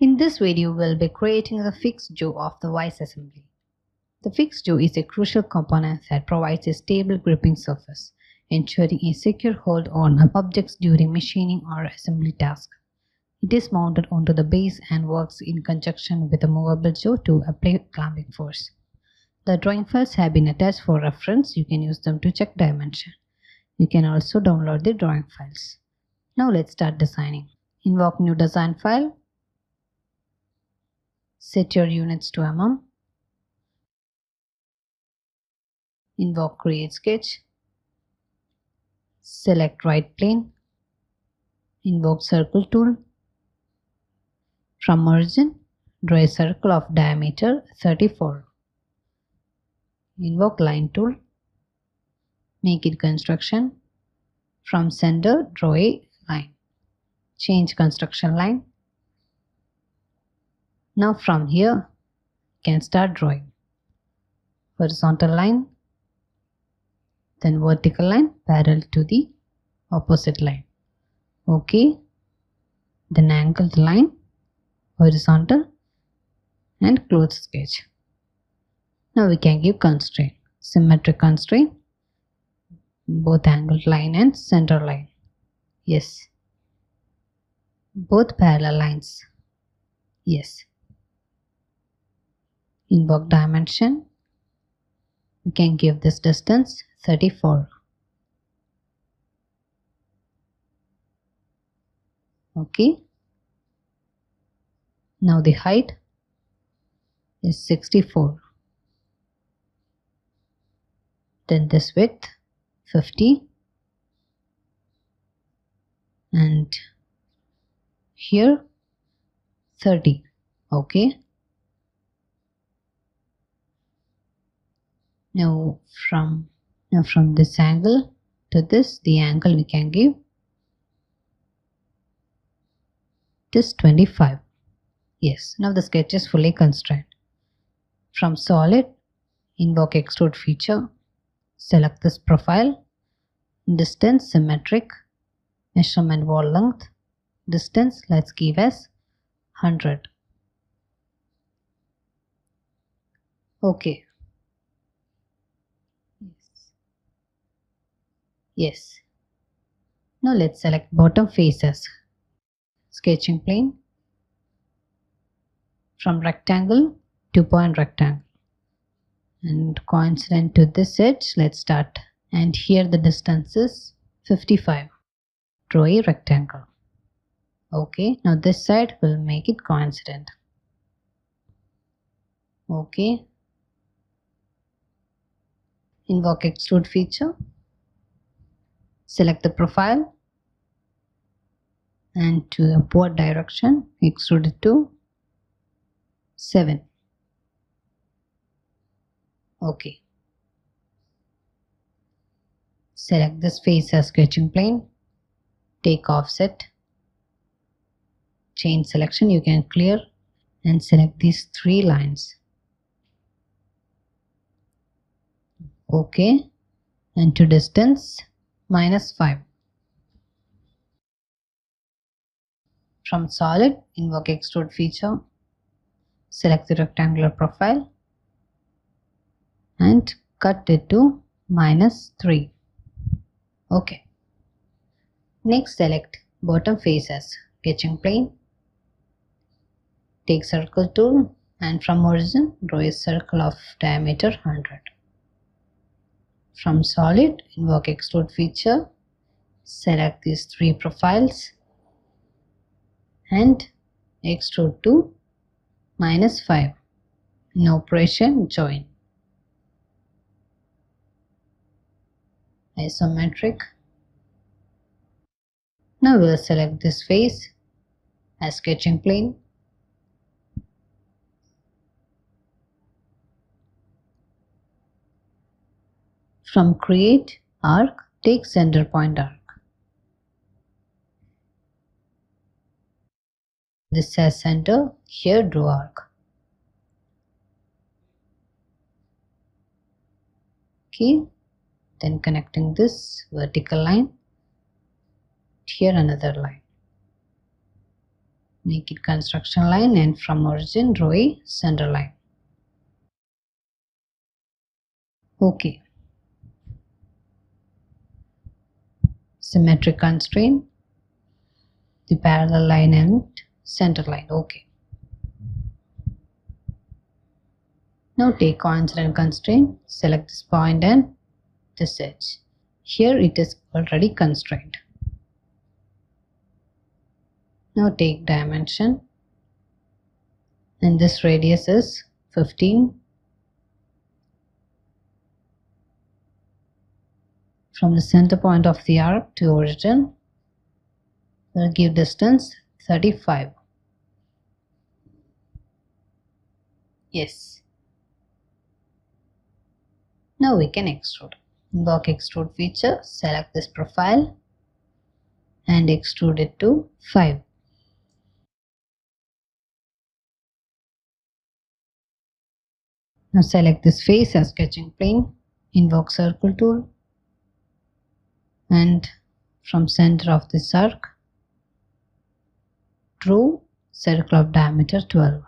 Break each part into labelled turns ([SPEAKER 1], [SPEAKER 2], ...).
[SPEAKER 1] In this video, we'll be creating the fixed jaw of the vice assembly. The fixed jaw is a crucial component that provides a stable gripping surface, ensuring a secure hold on objects during machining or assembly tasks. It is mounted onto the base and works in conjunction with a movable jaw to apply clamping force. The drawing files have been attached for reference. You can use them to check dimension. You can also download the drawing files. Now let's start designing. Invoke new design file. Set your units to mm. Invoke create sketch. Select right plane. Invoke circle tool. From origin, draw a circle of diameter 34. Invoke line tool. Make it construction. From center, draw a line. Change construction line. Now from here, you can start drawing. Horizontal line, then vertical line parallel to the opposite line. Okay. Then angled line, horizontal, and close sketch. Now we can give constraint. Symmetric constraint, both angled line and center line. Yes. Both parallel lines. Yes. Invoke dimension. We can give this distance 34. Okay. Now the height is 64. Then this width 50. And here 30. Okay. Now from this angle to this, the angle we can give this 25. Yes, now the sketch is fully constrained. From solid, invoke extrude feature, select this profile, distance symmetric, measurement wall length, distance let's give as 100. Okay. Yes. Now let's select bottom faces. Sketching plane. From rectangle, 2-point rectangle. And coincident to this edge, let's start. And here the distance is 55. Draw a rectangle. Okay, now this side will make it coincident. Okay. Invoke extrude feature. Select the profile and to the upward direction extrude it to 7. Okay. Select this face as sketching plane. Take offset. Change selection, you can clear and select these 3 lines. Okay. And to distance -5. From solid, invoke extrude feature, select the rectangular profile and cut it to -3. Okay. Next select bottom face as sketching plane. Take circle tool and from origin draw a circle of diameter 100. From solid, invoke extrude feature, select these 3 profiles and extrude to -5. In operation, join. Isometric. Now we will select this face as sketching plane. From create arc, take center point arc. This has center, here draw arc. Okay, then connecting this vertical line, here another line. Make it construction line, and from origin draw a center line. Okay. Symmetric constraint, the parallel line and center line. Okay. Now take coincident constraint, select this point and this edge. Here it is already constrained. Now take dimension, and this radius is 15. From the center point of the arc to origin, we'll give distance 35. Yes. Now we can extrude. Invoke extrude feature, select this profile and extrude it to 5. Now select this face as sketching plane, invoke circle tool, and from center of this arc, draw circle of diameter 12.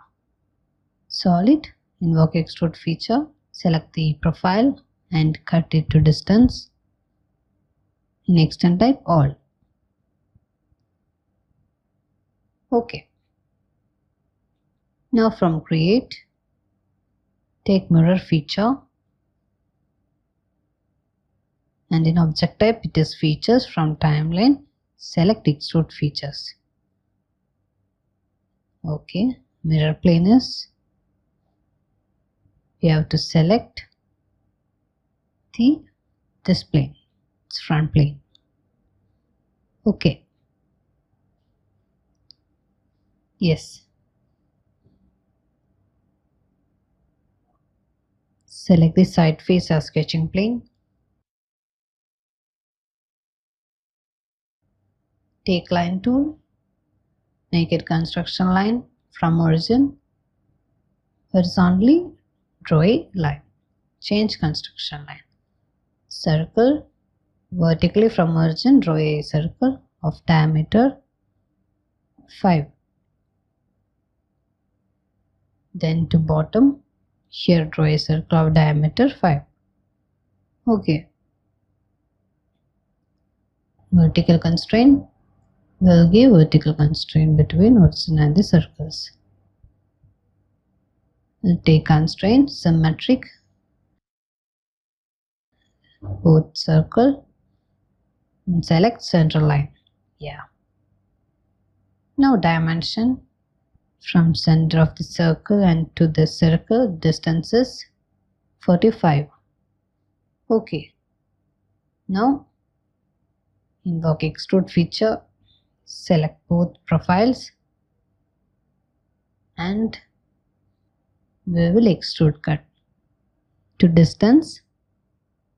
[SPEAKER 1] Solid, invoke extrude feature, select the profile and cut it to distance. In extend type all. Okay. Now from create, take mirror feature, and in object type it is features. From timeline, select extrude features. Okay, mirror plane is, we have to select this plane, it's front plane. Okay. Yes. Select the side face as sketching plane. Take line tool, make it construction line. From origin, horizontally draw a line. Change construction line. Circle, vertically from origin draw a circle of diameter 5. Then to bottom, here draw a circle of diameter 5. Okay. Vertical constraint, we'll give vertical constraint between origin and the circles. We'll take constraint, symmetric, both circle, and select center line. Yeah. Now dimension, from center of the circle and to the circle distance is 45. Okay. Now invoke extrude feature, select both profiles and we will extrude cut to distance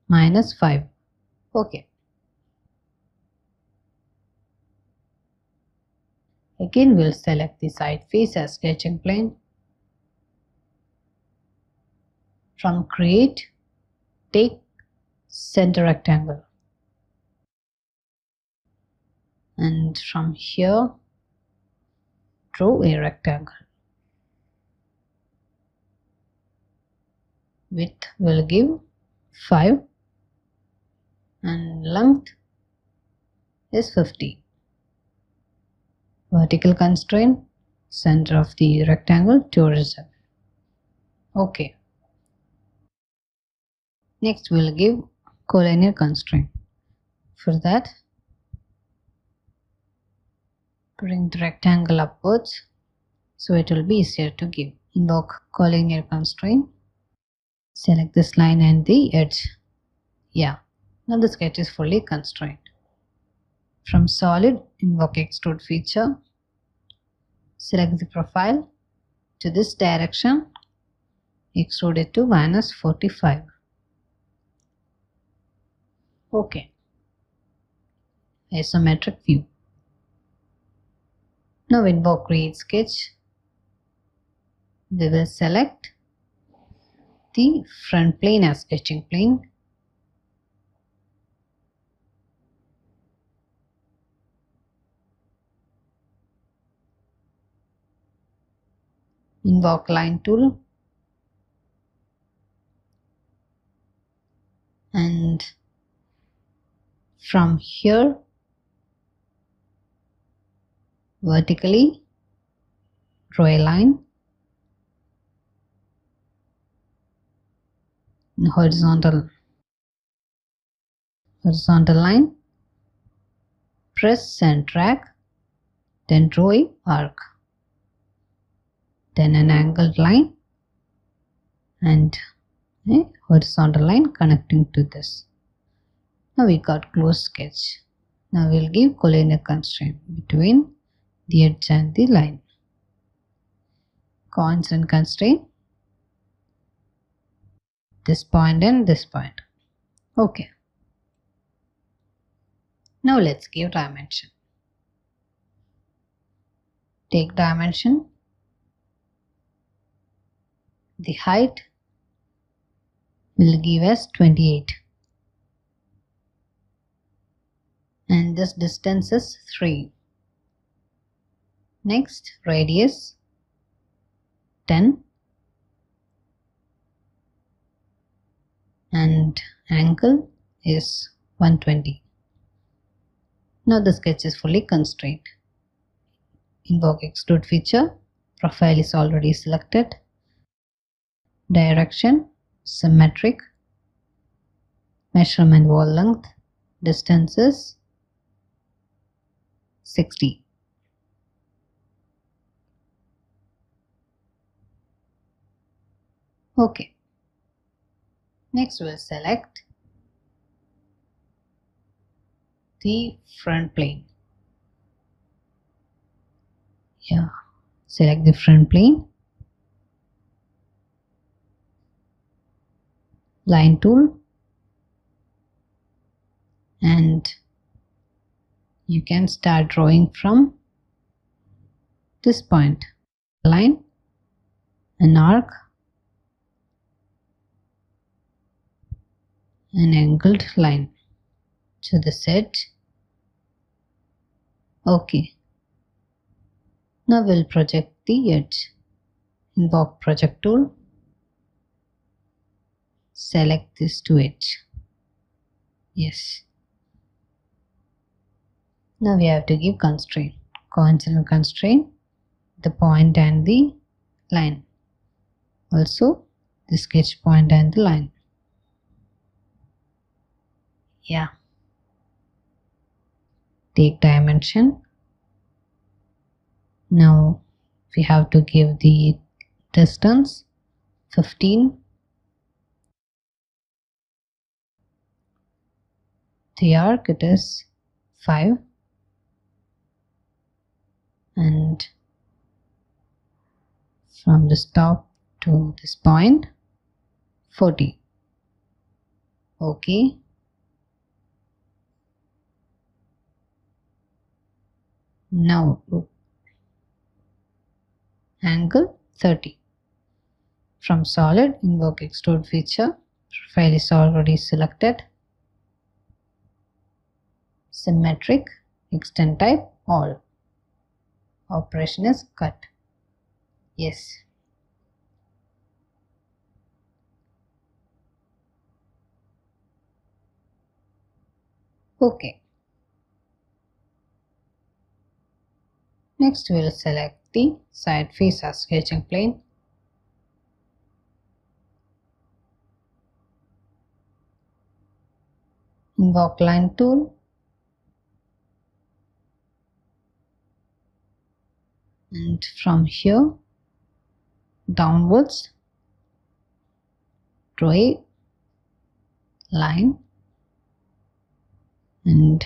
[SPEAKER 1] -5. Okay. Again we'll select the side face as sketching plane. From create, take center rectangle, and from here draw a rectangle. Width will give 5 and length is 50. Vertical constraint, center of the rectangle to origin. Okay. Next we'll give collinear constraint. For that, bring the rectangle upwards so it will be easier to give. Invoke collinear constraint, select this line and the edge. Yeah, now the sketch is fully constrained. From solid, invoke extrude feature, select the profile to this direction, extrude it to -45. Okay. Isometric view. Now invoke create sketch. We will select the front plane as sketching plane. Invoke line tool and from here vertically draw a line, horizontal line, press and drag, then draw a arc, then an angled line and a horizontal line connecting to this. Now we got closed sketch. Now we'll give collinear constraint between the edge and the line. Constant constraint, this point and this point. Okay. Now let's give dimension. Take dimension. The height will give us 28 and this distance is 3. Next, radius 10 and angle is 120. Now the sketch is fully constrained. Invoke extrude feature. Profile is already selected. Direction symmetric. Measurement wall length. Distance is 60. Okay. Next we'll select the front plane. Yeah, select the front plane. Line tool and you can start drawing from this point. Line, an arc, an angled line to this edge. Okay. Now we'll project the edge. Invoke project tool. Select this to edge. Yes. Now we have to give constraint. Constant constraint, the point and the line. Also the sketch point and the line. Yeah. Take dimension. Now we have to give the distance 15. The arc it is 5 and from this top to this point 40. Okay. Now angle 30. From solid, invoke extrude feature. Profile is already selected. Symmetric, extend type, all. Operation is cut. Yes. Okay. Next we will select the side face as sketching plane. Invoke line tool and from here downwards draw a line and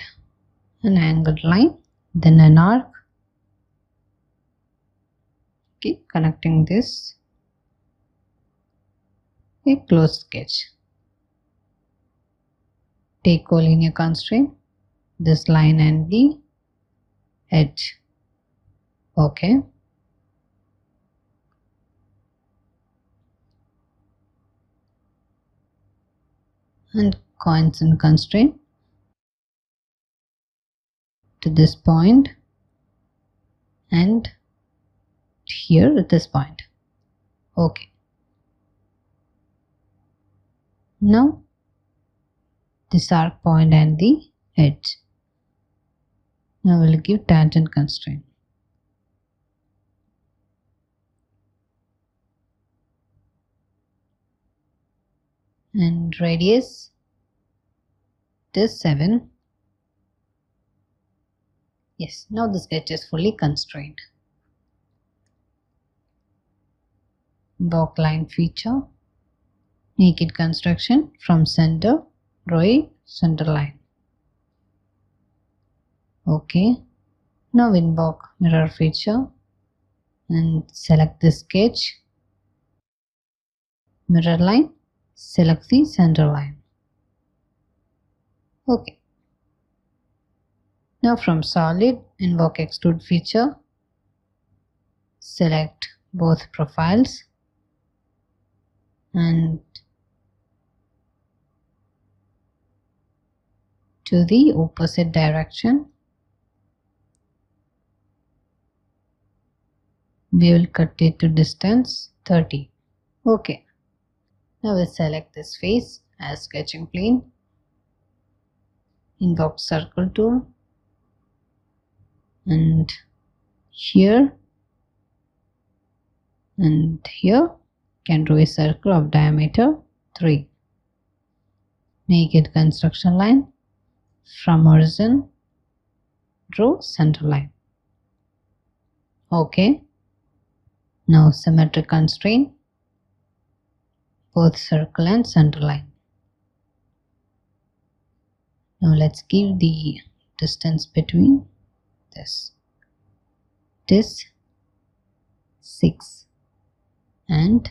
[SPEAKER 1] an angled line, then an arc. Okay, connecting this. A closed sketch. Take collinear constraint, this line and the edge. Okay. And constant constraint to this point and here at this point. Okay. Now this arc point and the edge. Now we'll give tangent constraint. And radius is 7. Yes, now the sketch is fully constrained. Invoke line feature. Make it construction from center, draw a center line. Okay. Now invoke mirror feature and select the sketch. Mirror line, select the center line. Okay. Now from solid, invoke extrude feature. Select both profiles and to the opposite direction. We will cut it to distance 30. Okay. Now we'll select this face as sketching plane. Invoke circle tool and here and here can draw a circle of diameter 3. Make it construction line. From horizon, draw center line. Okay. Now symmetric constraint, both circle and center line. Now let's give the distance between this 6 and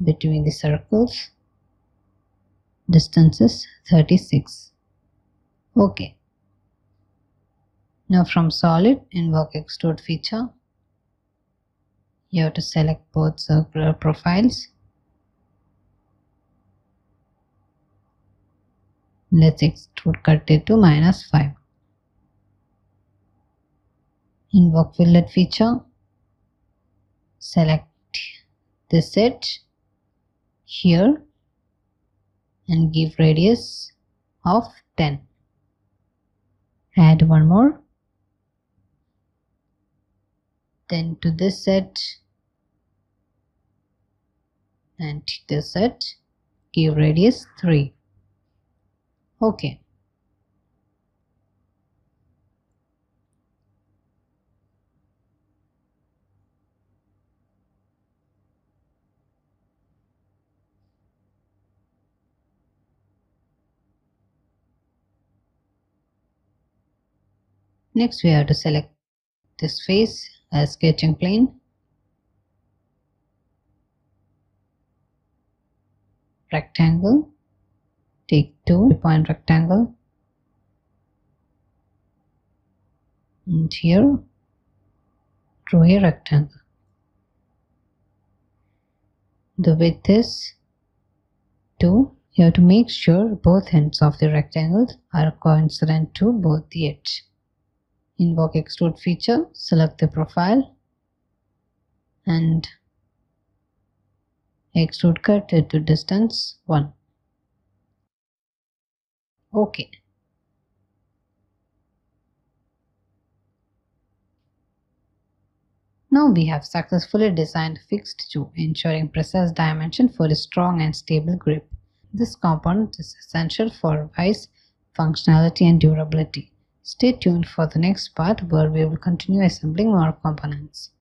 [SPEAKER 1] between the circles distance is 36. Okay. Now from solid, invoke extrude feature. You have to select both circular profiles. Let's extrude cut it to -5. Invoke fillet feature. Select this edge here and give radius of 10. Add one more. Then to this edge and this edge, give radius 3. Okay. Next we have to select this face as sketching plane. Rectangle. Take 2-point rectangle. And here draw a rectangle. The width is 2. You have to make sure both ends of the rectangle are coincident to both the edge. Invoke extrude feature, select the profile and extrude cut it to distance 1. Okay. Now we have successfully designed fixed jaw, ensuring precise dimension for a strong and stable grip. This component is essential for vice functionality and durability. Stay tuned for the next part where we will continue assembling more components.